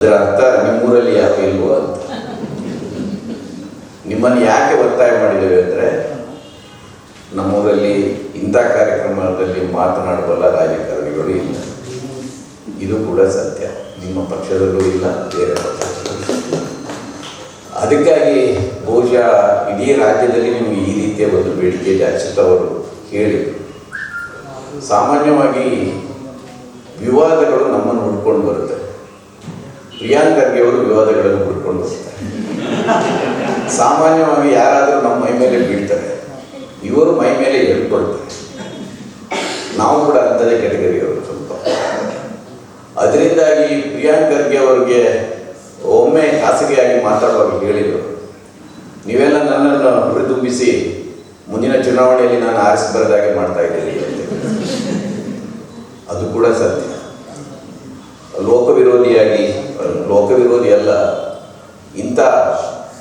ಅದರ ಅರ್ಥ ನಿಮ್ಮೂರಲ್ಲಿ ಯಾಕೆ ಇಲ್ವೋ ಅಂತ. ನಿಮ್ಮನ್ನು ಯಾಕೆ ಒತ್ತಾಯ ಮಾಡಿದ್ದೇವೆ ಅಂದರೆ, ನಮ್ಮೂರಲ್ಲಿ ಇಂಥ ಕಾರ್ಯಕ್ರಮದಲ್ಲಿ ಮಾತನಾಡಬಲ್ಲ ರಾಜಕಾರಣಿಗಳು ಇಲ್ಲ. ಇದು ಕೂಡ ಸತ್ಯ. ನಿಮ್ಮ ಪಕ್ಷದಲ್ಲೂ ಇಲ್ಲ, ಬೇರೆ ಪಕ್ಷದಲ್ಲೂ ಇಲ್ಲ. ಅದಕ್ಕಾಗಿ ಬಹುಶಃ ಇಡೀ ರಾಜ್ಯದಲ್ಲಿ ನಿಮಗೆ ಈ ರೀತಿಯ ಒಂದು ಬೇಡಿಕೆ ಅಚ್ಯುತ್ ಅವರು ಹೇಳಿದರು. ಸಾಮಾನ್ಯವಾಗಿ ವಿವಾದಗಳು ನಮ್ಮನ್ನು ಹುಡ್ಕೊಂಡು ಬರುತ್ತೆ. ಪ್ರಿಯಾಂಕ್ ಖರ್ಗೆ ಅವರು ವಿವಾದಗಳನ್ನು ಹುಡ್ಕೊಂಡು ಬರ್ತಾರೆ. ಸಾಮಾನ್ಯವಾಗಿ ಯಾರಾದರೂ ನಮ್ಮ ಮೈ ಮೇಲೆ ಬೀಳ್ತಾರೆ, ಇವರು ಮೈ ಮೇಲೆ ಹೇಳ್ಕೊಳ್ತಾರೆ. ನಾವು ಕೂಡ ಅಂಥದೇ ಕೆಟಗರಿಯವರು ಸ್ವಲ್ಪ. ಅದರಿಂದಾಗಿ ಪ್ರಿಯಾಂಕ್ ಖರ್ಗೆ ಅವರಿಗೆ ಒಮ್ಮೆ ಖಾಸಗಿಯಾಗಿ ಮಾತಾಡುವಾಗ ಹೇಳಿದರು, ನೀವೆಲ್ಲ ನನ್ನನ್ನು ಹುರಿದುಂಬಿಸಿ ಮುಂದಿನ ಚುನಾವಣೆಯಲ್ಲಿ ನಾನು ಆರಿಸಿ ಬರದಾಗೆ ಮಾಡ್ತಾ ಇದ್ದೀನಿ ಅಂತ. ಅದು ಕೂಡ ಸತ್ಯ. ಲೋಕವಿರೋಧಿ ಅಲ್ಲ, ಇಂಥ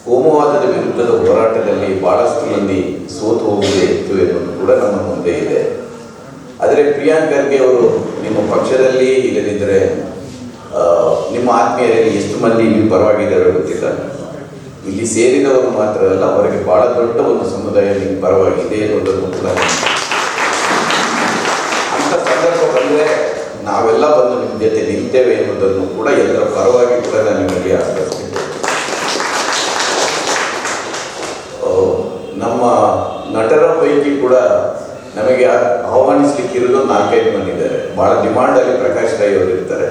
ಕೋಮುವಾದದ ವಿರುದ್ಧದ ಹೋರಾಟದಲ್ಲಿ ಬಹಳಷ್ಟು ಮಂದಿ ಸೋತು ಹೋಗುವುದೇ ಇತ್ತು ಎನ್ನುವುದು ಕೂಡ ನಮ್ಮ ಮುಂದೆ ಇದೆ. ಆದರೆ ಪ್ರಿಯಾಂಕ್ ಖರ್ಗೆ ಅವರು ನಿಮ್ಮ ಪಕ್ಷದಲ್ಲಿ ಇಲ್ಲದಿದ್ದರೆ ನಿಮ್ಮ ಆತ್ಮೀಯರಲ್ಲಿ ಎಷ್ಟು ಮಂದಿ ನೀವು ಪರವಾಗಿದ್ದಾರೆ ಗೊತ್ತಿಲ್ಲ. ಇಲ್ಲಿ ಸೇರಿದವರು ಮಾತ್ರ ಅಲ್ಲ, ಅವರಿಗೆ ಬಹಳ ದೊಡ್ಡ ಒಂದು ಸಮುದಾಯ ನಿಮ್ಮ ಪರವಾಗಿದೆ ಎನ್ನುವುದನ್ನು ಕೂಡ, ಅಂಥ ಸಂದರ್ಭ ಬಂದರೆ ನಾವೆಲ್ಲ ಬಂದು ನಿಮ್ಮ ಜೊತೆ ನಿಲ್ತೇವೆ ಎನ್ನುವುದನ್ನು ಕೂಡ ಎಲ್ಲರ ಪರವಾಗಿ ಕೂಡ ನಾನು ನಿಮಗೆ ಆಶ್ವಾಸಿಸಿದ್ದೆ. ನಮ್ಮ ನಟರ ಪೈಕಿ ಕೂಡ ನಮಗೆ ಆಹ್ವಾನಿಸ್ಲಿಕ್ಕಿರೋದು 4-5 ಮಂದಿ ಇದ್ದಾರೆ. ಭಾಳ ಡಿಮಾಂಡಲ್ಲಿ ಪ್ರಕಾಶ್ ರೈ ಅವರು ಇರ್ತಾರೆ.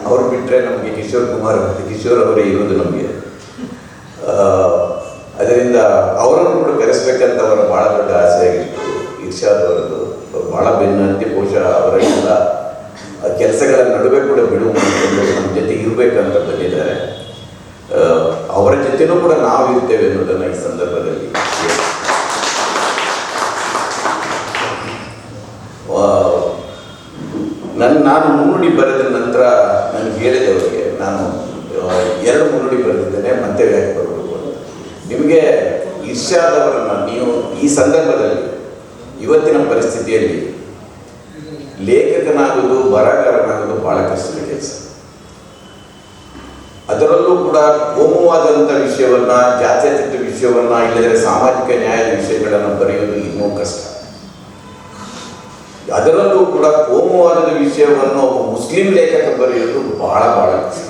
ಅವರು ಬಿಟ್ಟರೆ ನಮಗೆ ಕಿಶೋರ್ ಕುಮಾರ್ ಮತ್ತು ಕಿಶೋರ್ ಅವರೇ ಇರೋದು ನಮಗೆ. ಅದರಿಂದ ಅವರನ್ನು ಕೂಡ ಕರೆಸ್ಬೇಕಂತ ಅವರ ಭಾಳ ದೊಡ್ಡ ಆಸೆ ಆಗಿತ್ತು. ಇರ್ಷಾದ್ ಅವರದ್ದು ಭಾಳ ಬೆನ್ನಂತೆ ಬಹುಶಃ ಅವರ ಎಲ್ಲ ಕೆಲಸಗಳ ನಡುವೆ ಕೂಡ ಬಿಡುವು ಮಾಡಿಕೊಂಡು ನಮ್ಮ ಜೊತೆ ಇರಬೇಕಂತ ಬಂದಿದ್ದಾರೆ. ಅವರ ಜೊತೆನೂ ಕೂಡ ನಾವು ಇರ್ತೇವೆ ಅನ್ನೋದನ್ನು ಈ ಸಂದರ್ಭದಲ್ಲಿ ನಾನು ಮುನ್ನುಡಿ ಬರೆದ ನಂತರ ನನಗೆ ಹೇಳಿದೆ ಅವರಿಗೆ, ನಾನು 2 ಮುನ್ನುಡಿ ಬರೆದಿದ್ದೇನೆ, ಮತ್ತೆ ಯಾಕೆ ಬರಬೇಕು ಅಂತ. ನಿಮಗೆ ಇರ್ಷಾದ್ ಅವರನ್ನು ನೀವು ಈ ಸಂದರ್ಭದಲ್ಲಿ ಇವತ್ತಿನ ಪರಿಸ್ಥಿತಿಯಲ್ಲಿ ಲೇಖಕನಾಗೋದು, ಬರಹಗಾರನಾಗೋದು ಭಾಳ ಕಷ್ಟದ ಕೆಲಸ. ಅದರಲ್ಲೂ ಕೂಡ ಕೋಮುವಾದಂಥ ವಿಷಯವನ್ನ, ಜಾತ್ಯತೀತ ವಿಷಯವನ್ನ, ಇಲ್ಲದ್ರೆ ಸಾಮಾಜಿಕ ನ್ಯಾಯದ ವಿಷಯಗಳನ್ನು ಬರೆಯುವುದು ಇನ್ನೂ ಕಷ್ಟ. ಅದರಲ್ಲೂ ಕೂಡ ಕೋಮುವಾದದ ವಿಷಯವನ್ನು ಒಬ್ಬ ಮುಸ್ಲಿಂ ಲೇಖಕ ಬರೆಯುವುದು ಬಹಳ ಕಷ್ಟ.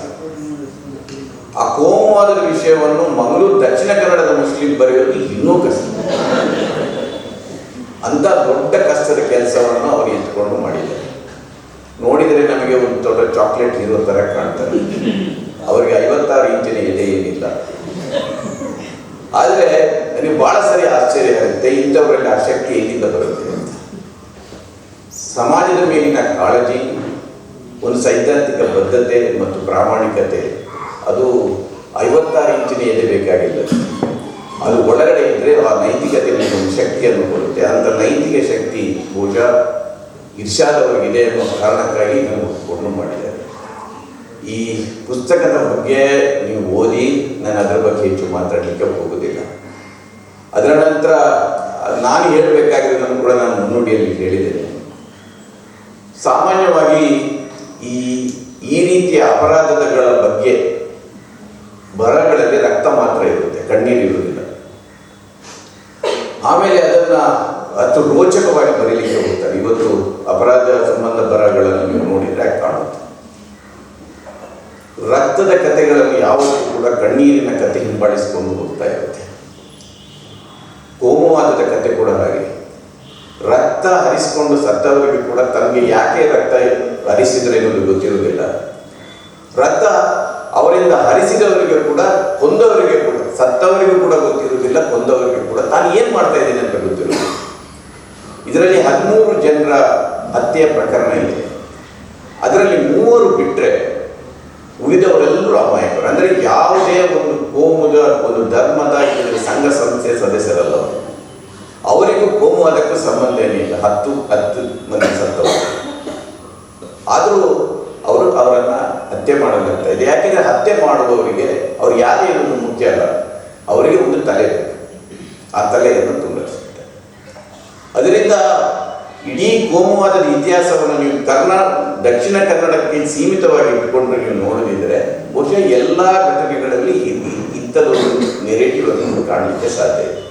ಆ ಕೋಮುವಾದದ ವಿಷಯವನ್ನು ಮಂಗಳೂರು ದಕ್ಷಿಣ ಕನ್ನಡದ ಮುಸ್ಲಿಂ ಬರೆಯುವುದು ಇನ್ನೂ ಕಷ್ಟ. ಅಂತ ದೊಡ್ಡ ಕಷ್ಟದ ಕೆಲಸವನ್ನು ಅವರು ಎತ್ಕೊಂಡು ಮಾಡಿದ್ದಾರೆ. ನೋಡಿದರೆ ನಮಗೆ ಒಂದು ದೊಡ್ಡ ಚಾಕ್ಲೇಟ್ ಇರೋ ಥರ ಕಾಣ್ತಾರೆ. ಅವರಿಗೆ 56 ಇಂಚಿನ ಎದೆ ಏನಿಲ್ಲ. ಆದರೆ ನನಗೆ ಬಹಳ ಸರಿ ಆಶ್ಚರ್ಯ ಆಗುತ್ತೆ, ಇಂಥವರಲ್ಲಿ ಆ ಶಕ್ತಿ ಎಲ್ಲಿಂದ ಬರುತ್ತೆ ಅಂತ. ಸಮಾಜದ ಮೇಲಿನ ಕಾಳಜಿ, ಒಂದು ಸೈದ್ಧಾಂತಿಕ ಬದ್ಧತೆ ಮತ್ತು ಪ್ರಾಮಾಣಿಕತೆ, ಅದು 56 ಇಂಚಿನ ಎದೆ ಬೇಕಾಗಿಲ್ಲ. ಅದು ಒಳಗಡೆ ಇದ್ದರೆ ಆ ನೈತಿಕತೆ ಒಂದು ಶಕ್ತಿಯನ್ನು ಕೊಡುತ್ತೆ. ಅಂಥ ನೈತಿಕ ಶಕ್ತಿ ಬಹುಶಃ ಇರ್ಷಾದ್ ಅವರಿಗಿದೆ ಅನ್ನೋ ಕಾರಣಕ್ಕಾಗಿ ನಾನು ಒಪ್ಪಿಕೊಂಡು ಮಾಡಿದ್ದಾರೆ. ಈ ಪುಸ್ತಕದ ಬಗ್ಗೆ ನೀವು ಓದಿ, ನಾನು ಅದರ ಬಗ್ಗೆ ಹೆಚ್ಚು ಮಾತಾಡಲಿಕ್ಕೆ ಹೋಗೋದಿಲ್ಲ. ಅದರ ನಂತರ ನಾನು ಹೇಳಬೇಕಾಗಿರೋದನ್ನು ಕೂಡ ನಾನು ಮುನ್ನುಡಿಯಲ್ಲಿ ಹೇಳಿದ್ದೇನೆ. ಸಾಮಾನ್ಯವಾಗಿ ಈ ರೀತಿಯ ಅಪರಾಧಗಳ ಬಗ್ಗೆ ಬರಹಗಳಲ್ಲಿ ರಕ್ತ ಮಾತ್ರ ಇರುತ್ತೆ, ಕಣ್ಣೀರು ಇರುವುದಿಲ್ಲ. ಆಮೇಲೆ ಅದನ್ನು ಅಷ್ಟು ರೋಚಕವಾಗಿ ಬರೀಲಿಕ್ಕೆ ಹೋಗ್ತಾರೆ. ಇವತ್ತು ಅಪರಾಧ ಸಂಬಂಧ ಬರಹಗಳನ್ನು ನೀವು ನೋಡಿದರೆ ಕಾಣುತ್ತೆ. ರಕ್ತದ ಕಥೆಗಳನ್ನು ಯಾವತ್ತೂ ಕೂಡ ಕಣ್ಣೀರಿನ ಕಥೆ ಹಿಂಬಾಲಿಸಿಕೊಂಡು ಹೋಗ್ತಾ ಇರುತ್ತೆ. ಕೋಮುವಾದದ ಕಥೆ ಕೂಡ ಹಾಗೆ. ರಕ್ತ ಹರಿಸಿಕೊಂಡು ಸತ್ತವರಿಗೆ ಕೂಡ ತನಗೆ ಯಾಕೆ ರಕ್ತ ಹರಿಸಿದ್ರೆ ಅನ್ನೋದು ಗೊತ್ತಿರುವುದಿಲ್ಲ. ರಕ್ತ ಅವರಿಂದ ಹರಿಸಿದವರಿಗೆ ಕೂಡ, ಕೊಂದವರಿಗೆ ಕೂಡ, ಸತ್ತವರಿಗೂ ಕೂಡ ಗೊತ್ತಿರುವುದಿಲ್ಲ, ಕೊಂದವರಿಗೆ ಕೂಡ ತಾನು ಏನು ಮಾಡ್ತಾ ಇದ್ದೀನಿ ಅಂತ ಗೊತ್ತಿರುವುದಿಲ್ಲ. ಇದರಲ್ಲಿ 13 ಜನರ ಹತ್ಯೆಯ ಪ್ರಕರಣ ಇದೆ. ಅದರಲ್ಲಿ 3 ಬಿಟ್ಟರೆ ಉಳಿದವರೆಲ್ಲರೂ ಅಮಾಯಕರು. ಅಂದರೆ ಯಾವುದೇ ಒಂದು ಕೋಮುದ, ಒಂದು ಧರ್ಮದ, ಇದರಲ್ಲಿ ಸಂಘ ಸಂಸ್ಥೆಯ ಸದಸ್ಯರಲ್ಲ. ಅವರಿಗೂ ಕೋಮುವಾದಕ್ಕೂ ಸಂಬಂಧ ಏನಿಲ್ಲ. 10 ಮಂದಿ ಸತ್ತವರು. ಆದರೂ ಅವರನ್ನು ಹತ್ಯೆ ಮಾಡಲಾಗ್ತಾ ಇದೆ. ಯಾಕೆಂದರೆ ಹತ್ಯೆ ಮಾಡುವವರಿಗೆ ಅವ್ರು ಯಾರೇ ಇರೋದು ಮುಖ್ಯ ಅಲ್ಲ, ಅವರಿಗೆ ಒಂದು ತಲೆ ಬೇಕು. ಆ ತಲೆಯನ್ನು ತುಂಬಿಸುತ್ತೆ. ಅದರಿಂದ ಇಡೀ ಕೋಮುವಾದದ ಇತಿಹಾಸವನ್ನು ನೀವು ದಕ್ಷಿಣ ಕನ್ನಡಕ್ಕೆ ಸೀಮಿತವಾಗಿ ಇಟ್ಟುಕೊಂಡು ನೀವು ನೋಡದಿದ್ದರೆ ಬಹುಶಃ ಎಲ್ಲ ಘಟನೆಗಳಲ್ಲಿ ಇಂಥದ್ದೊಂದು ನೆರೆಟಿವ್ ಅನ್ನು ಕಾಣಲಿಕ್ಕೆ ಸಾಧ್ಯ ಇದೆ.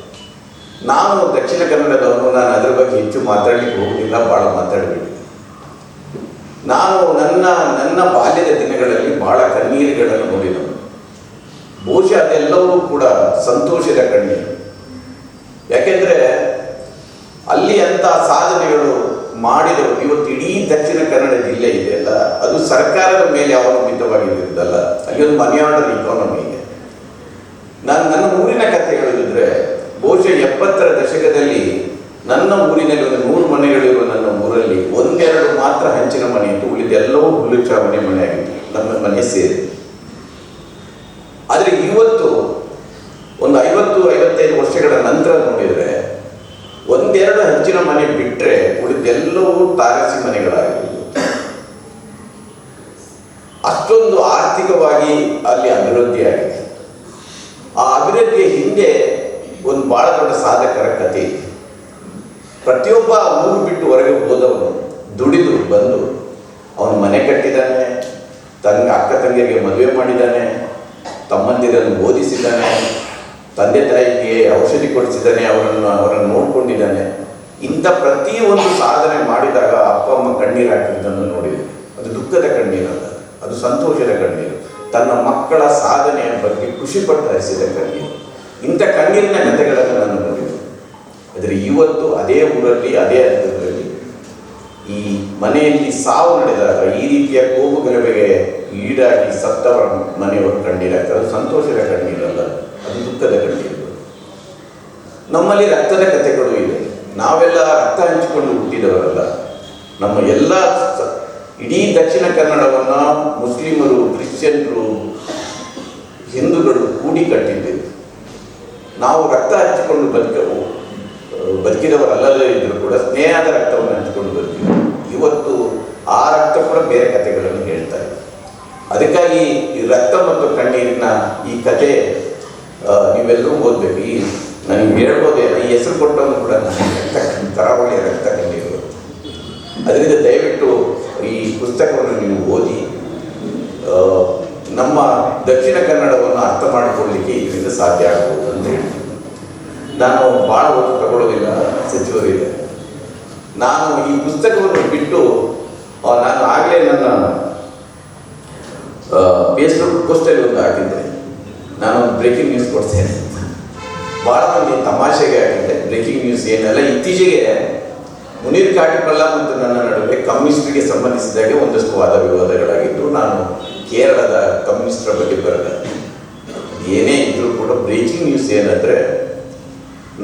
ನಾನು ದಕ್ಷಿಣ ಕನ್ನಡದವನು, ನಾನು ಅದರ ಬಗ್ಗೆ ಹೆಚ್ಚು ಮಾತಾಡಲಿಕ್ಕೆ ಹೋಗುವುದಿಲ್ಲ, ಭಾಳ ಮಾತಾಡಬೇಕು. ನಾನು ನನ್ನ ಬಾಲ್ಯದ ದಿನಗಳಲ್ಲಿ ಬಹಳ ಕಣ್ಣೀರುಗಳನ್ನು ನೋಡಿದನು. ಬಹುಶಃ ಅದೆಲ್ಲವೂ ಕೂಡ ಸಂತೋಷದ ಕಣ್ಣೀರು. ಯಾಕೆಂದರೆ ಅಲ್ಲಿ ಅಂಥ ಸಾಧನೆಗಳು ಮಾಡಿದವರು ಇವತ್ತು ಇಡೀ ದಕ್ಷಿಣ ಕನ್ನಡ ಜಿಲ್ಲೆ ಇದೆಯಲ್ಲ, ಅದು ಸರ್ಕಾರದ ಮೇಲೆ ಅವಲಂಬಿತವಾಗಿರುವುದಲ್ಲ, ಅಲ್ಲಿ ಒಂದು ಮನಿ ಆರ್ಡರ್ ಇಕಾನಮಿ ಇದೆ. ನನ್ನ ಊರಿನ ಕಥೆ ಹೇಳಿದ್ರೆ ಬಹುಶಃ 70ರ ದಶಕದಲ್ಲಿ ನನ್ನ ಊರಿನಲ್ಲಿ ಒಂದು 100 ಮನೆಗಳಿರುವ ನನ್ನ ಊರಲ್ಲಿ 1-2 ಮಾತ್ರ ಹಂಚಿನ ಮನೆ ಇತ್ತು, ಉಳಿದೆಲ್ಲವೂ ಹುಲ್ಲು ಚಾವಣಿ ಮನೆ ಆಗಿತ್ತು, ನಮ್ಮ ಮನೆ ಸೇರಿ. ಆದರೆ ಇವತ್ತು ಒಂದು 50-55 ವರ್ಷಗಳ ನಂತರ ನೋಡಿದರೆ 1-2 ಹಂಚಿನ ಮನೆ ಬಿಟ್ಟರೆ ಉಳಿದೆಲ್ಲವೂ ತಾರಸಿ ಮನೆಗಳಾಗಿವೆ. ಅಷ್ಟೊಂದು ಆರ್ಥಿಕವಾಗಿ ಅಲ್ಲಿ ಅಭಿವೃದ್ಧಿ ಆಗಿದೆ. ಆ ಅಭಿವೃದ್ಧಿಯ ಹಿಂದೆ ಒಂದು ಬಹಳ ದೊಡ್ಡ ಸಾಧಕರ ಕಥೆ ಇದೆ. ಪ್ರತಿಯೊಬ್ಬ ಊರು ಬಿಟ್ಟು ಹೊರಗೆ ಹೋದವನು ದುಡಿದು ಬಂದು ಅವನು ಮನೆ ಕಟ್ಟಿದ್ದಾನೆ, ಅಕ್ಕ ತಂಗಿಯರಿಗೆ ಮದುವೆ ಮಾಡಿದ್ದಾನೆ, ತಮ್ಮಂದಿರನ್ನು ಓದಿಸಿದ್ದಾನೆ, ತಂದೆ ತಾಯಿಗೆ ಔಷಧಿ ಕೊಡಿಸಿದ್ದಾನೆ, ಅವರನ್ನು ನೋಡ್ಕೊಂಡಿದ್ದಾನೆ. ಇಂಥ ಪ್ರತಿಯೊಂದು ಸಾಧನೆ ಮಾಡಿದಾಗ ಅಪ್ಪ ಅಮ್ಮ ಕಣ್ಣೀರು ಹಾಕಿದ್ದನ್ನು ನೋಡಿದೆ. ಅದು ದುಃಖದ ಕಣ್ಣೀರಲ್ಲ, ಅದು ಸಂತೋಷದ ಕಣ್ಣೀರು, ತನ್ನ ಮಕ್ಕಳ ಸಾಧನೆಯ ಬಗ್ಗೆ ಖುಷಿಪಟ್ಟು ಹರಿಸಿದ ಕಣ್ಣೀರು. ಇಂಥ ಕಣ್ಣೀರಿನ ಕಥೆಗಳನ್ನು ನಾನು ನೋಡಿದೆ. ಆದರೆ ಇವತ್ತು ಅದೇ ಊರಲ್ಲಿ, ಅದೇ ಹಂತದಲ್ಲಿ ಈ ಮನೆಯಲ್ಲಿ ಸಾವು ನಡೆದಾಗ ಈ ರೀತಿಯ ಕೋಪು ಗಲಭೆಗೆ ಈಡಾಗಿ ಸತ್ತವರ ಮನೆಯವರು ಕಣ್ಣೀರಾಗ್ತಾರೆ. ಅದು ಸಂತೋಷದ ಕಣ್ಣೀರಲ್ಲ, ಅದು ದುಃಖದ ಕಣ್ಣೀರು. ನಮ್ಮಲ್ಲಿ ರಕ್ತದ ಕಥೆಗಳು ಇದೆ. ನಾವೆಲ್ಲ ರಕ್ತ ಹಂಚಿಕೊಂಡು ಹುಟ್ಟಿದವರಲ್ಲ. ನಮ್ಮ ಎಲ್ಲ ಇಡೀ ದಕ್ಷಿಣ ಕನ್ನಡವನ್ನು ಮುಸ್ಲಿಮರು, ಕ್ರಿಶ್ಚಿಯನ್ರು, ಹಿಂದೂಗಳು ಕೂಡಿ ಕಟ್ಟಿದ್ದೇವೆ. ನಾವು ರಕ್ತ ಹಂಚಿಕೊಂಡು ಬದುಕಿದವರಲ್ಲದೇ ಇದ್ದರೂ ಕೂಡ ಸ್ನೇಹದ ರಕ್ತವನ್ನು ಹಂಚಿಕೊಂಡು ಬದುಕಿದ್ರು. ಇವತ್ತು ಆ ರಕ್ತ ಕೂಡ ಬೇರೆ ಕಥೆಗಳನ್ನು ಹೇಳ್ತಾರೆ. ಅದಕ್ಕಾಗಿ ಈ ರಕ್ತ ಮತ್ತು ಕಣ್ಣೀರಿನ ಈ ಕತೆ ನೀವೆಲ್ಲರೂ ಓದಬೇಕು. ನನಗೆ ಹೇಳ್ಬೋದೇ, ಈ ಹೆಸರು ಕೊಟ್ಟವನು ಕೂಡ ಕರಾವಳಿಯ ರಕ್ತ ಕಣ್ಣೀರು. ಅದರಿಂದ ದಯವಿಟ್ಟು ಈ ಪುಸ್ತಕವನ್ನು ನೀವು ಓದಿ ನಮ್ಮ ದಕ್ಷಿಣ ಕನ್ನಡವನ್ನು ಅರ್ಥ ಮಾಡಿಕೊಳ್ಳಲಿಕ್ಕೆ ಇದರಿಂದ ಸಾಧ್ಯ ಆಗ್ಬೋದು ಅಂತ ಹೇಳಿ. ನಾನು ಭಾಳ ಹೊತ್ತು ತಗೊಳ್ಳೋದಿಲ್ಲ, ಸಚಿವರಿದೆ. ನಾನು ಈ ಪುಸ್ತಕವನ್ನು ಬಿಟ್ಟು ನಾನು ಆಗಲೇ ನನ್ನ ಫೇಸ್ಬುಕ್ ಪೋಸ್ಟಲ್ಲಿ ಒಂದು ಹಾಕಿದ್ದೆ, ನಾನು ಬ್ರೇಕಿಂಗ್ ನ್ಯೂಸ್ ಕೊಡ್ತೇನೆ. ಭಾಳ ಮಂದಿ ತಮಾಷೆಗೆ ಆಗಿದ್ದೆ. ಬ್ರೇಕಿಂಗ್ ನ್ಯೂಸ್ ಏನಲ್ಲ, ಇತ್ತೀಚೆಗೆ ಮುನೀರ್ ಕಾಟಿಪಳ್ಳ ಮತ್ತು ನನ್ನ ನಡುವೆ ಕಮ್ಯುನಿಸ್ಟ್ಗೆ ಸಂಬಂಧಿಸಿದಾಗೆ ಒಂದಷ್ಟು ವಾದ ವಿವಾದಗಳಾಗಿದ್ದು, ನಾನು ಕೇರಳದ ಕಮ್ಯುನಿಸ್ಟರ ಬಗ್ಗೆ ಬರೆದೆ. ಏನೇ ಇದ್ದರೂ ಕೂಡ ಬ್ರೇಕಿಂಗ್ ನ್ಯೂಸ್ ಏನಂದರೆ,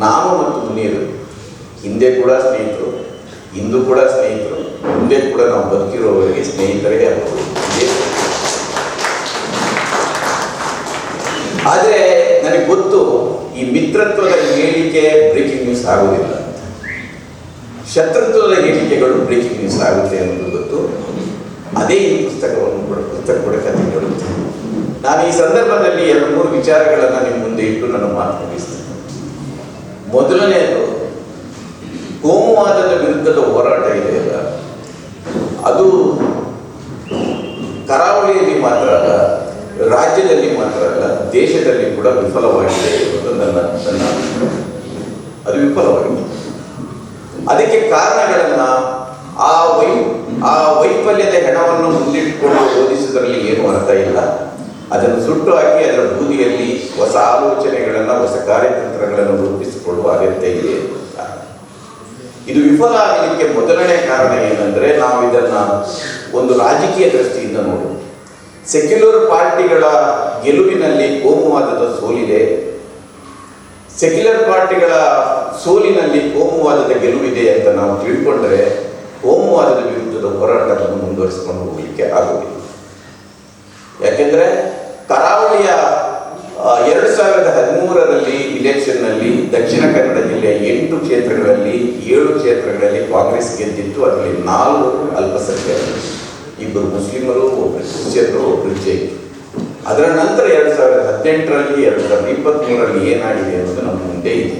ನಾನು ಮತ್ತು ಮುನೀರು ಹಿಂದೆ ಕೂಡ ಸ್ನೇಹಿತರು, ಇಂದು ಕೂಡ ಸ್ನೇಹಿತರು, ಮುಂದೆ ಕೂಡ ನಾವು ಬದುಕಿರೋವರಿಗೆ ಸ್ನೇಹಿತರೇ ಆಗ್ಬೋದು. ಆದರೆ ನನಗೆ ಗೊತ್ತು, ಈ ಮಿತ್ರತ್ವದ ಹೇಳಿಕೆ ಬ್ರೇಕಿಂಗ್ ನ್ಯೂಸ್ ಆಗೋದಿಲ್ಲ, ಶತ್ರುತ್ವದ ಹೇಳಿಕೆಗಳು ಬ್ರೇಕಿಂಗ್ ನ್ಯೂಸ್ ಆಗುತ್ತೆ ಅನ್ನೋದು ಗೊತ್ತು. ಅದೇ ಈ ಪುಸ್ತಕ ಕೂಡ ಕಥೆಗಳು. ನಾನು ಈ ಸಂದರ್ಭದಲ್ಲಿ 2-3 ವಿಚಾರಗಳನ್ನು ನಿಮ್ಮ ಮುಂದೆ ಇಟ್ಟು ನನ್ನ ಮಾತು ಮುಗಿಸ್ತೇನೆ. ಮೊದಲನೆಯದು, ಕೋಮುವಾದದ ವಿರುದ್ಧದ ಹೋರಾಟ ಇದೆಯಲ್ಲ, ಅದು ಕರಾವಳಿಯಲ್ಲಿ ಮಾತ್ರ ಅಲ್ಲ, ರಾಜ್ಯದಲ್ಲಿ ಮಾತ್ರ ಅಲ್ಲ, ದೇಶದಲ್ಲಿ ಕೂಡ ವಿಫಲವಾಗಿದೆ ಎನ್ನುವುದು ನನ್ನ ಅದು ವಿಫಲವಾಗಿದೆ. ಅದಕ್ಕೆ ಕಾರಣಗಳನ್ನು ಆ ವೈಫಲ್ಯದ ಹೆಣವನ್ನು ಮುಂದಿಟ್ಟುಕೊಂಡು ಓದಿಸುವುದರಲ್ಲಿ ಏನೂ ಅರ್ಥ ಇಲ್ಲ. ಅದನ್ನು ಸುಟ್ಟು ಹಾಕಿ ಅದರ ಬೂದಿಯಲ್ಲಿ ಹೊಸ ಆಲೋಚನೆಗಳನ್ನು, ಹೊಸ ಕಾರ್ಯತಂತ್ರಗಳನ್ನು ರೂಪಿಸಿಕೊಳ್ಳುವ ಅಗತ್ಯ ಇದೆ. ಇದು ವಿಫಲ ಆಗಲಿಕ್ಕೆ ಮೊದಲನೇ ಕಾರಣ ಏನಂದರೆ, ನಾವು ಇದನ್ನು ಒಂದು ರಾಜಕೀಯ ದೃಷ್ಟಿಯಿಂದ ನೋಡುವುದು. ಸೆಕ್ಯುಲರ್ ಪಾರ್ಟಿಗಳ ಗೆಲುವಿನಲ್ಲಿ ಕೋಮುವಾದದ ಸೋಲಿದೆ, ಸೆಕ್ಯುಲರ್ ಪಾರ್ಟಿಗಳ ಸೋಲಿನಲ್ಲಿ ಕೋಮುವಾದದ ಗೆಲುವಿದೆ ಅಂತ ನಾವು ತಿಳ್ಕೊಂಡ್ರೆ ಕೋಮುವಾದದ ವಿರುದ್ಧದ ಹೋರಾಟವನ್ನು ಮುಂದುವರಿಸಿಕೊಂಡು ಹೋಗಲಿಕ್ಕೆ ಆಗುವುದಿಲ್ಲ. ಯಾಕೆಂದರೆ ಕರಾವಳಿಯ 2013ರಲ್ಲಿ ಇಲೆಕ್ಷನ್ನಲ್ಲಿ ದಕ್ಷಿಣ ಕನ್ನಡ ಜಿಲ್ಲೆಯ 8 ಕ್ಷೇತ್ರಗಳಲ್ಲಿ 7 ಕ್ಷೇತ್ರಗಳಲ್ಲಿ ಕಾಂಗ್ರೆಸ್ ಗೆದ್ದಿತ್ತು. ಅದರಲ್ಲಿ 4 ಅಲ್ಪಸಂಖ್ಯಾತರು, 2 ಮುಸ್ಲಿಮರು, 1 ಕ್ರಿಶ್ಚಿಯನ್ರು, 1 ಜೈನ್. ಅದರ ನಂತರ 2018ರಲ್ಲಿ 2023ರಲ್ಲಿ ಏನಾಗಿದೆ ಅನ್ನೋದು ನಮ್ಮ ಮುಂದೆ ಇದೆ.